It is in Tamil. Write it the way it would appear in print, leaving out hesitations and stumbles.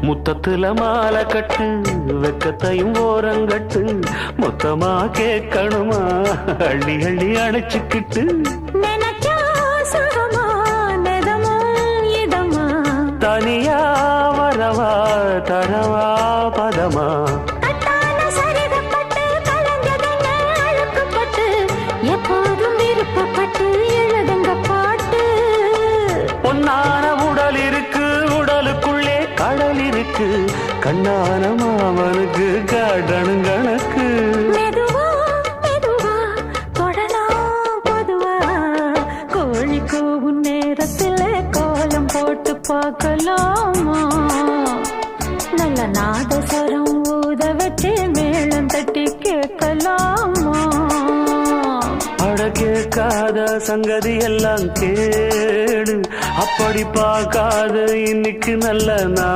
முத்தத்துல மாலை கட்டு வெக்கத்தையும் ஓரங்கட்டு மொத்தமா கேட்கணுமா அள்ளி அள்ளி அணைச்சுக்கிட்டு தனியா வரவா தரவா பதமா எப்போதும் விருப்பப்பட்டு எழுதுங்க பாட்டு பொன்னான உடல் இருக்கு உடலுக்குள்ளே கடல் இருக்கு கண்ணான மாமனுக்கு காடணும் கணக்கு மெதுவா மெதுவா தொடலாம் பொதுவா கோழி கூவும் நேரத்தில் கோலம் போட்டு பார்க்கலாமா நல்ல நாதஸ்வரம் ஊத வச்சு மேளம் தட்டி கேட்கலாமா கேட்காத சங்கதி எல்லாம் கேடு அப்படி பார்க்காத இன்னைக்கு நல்ல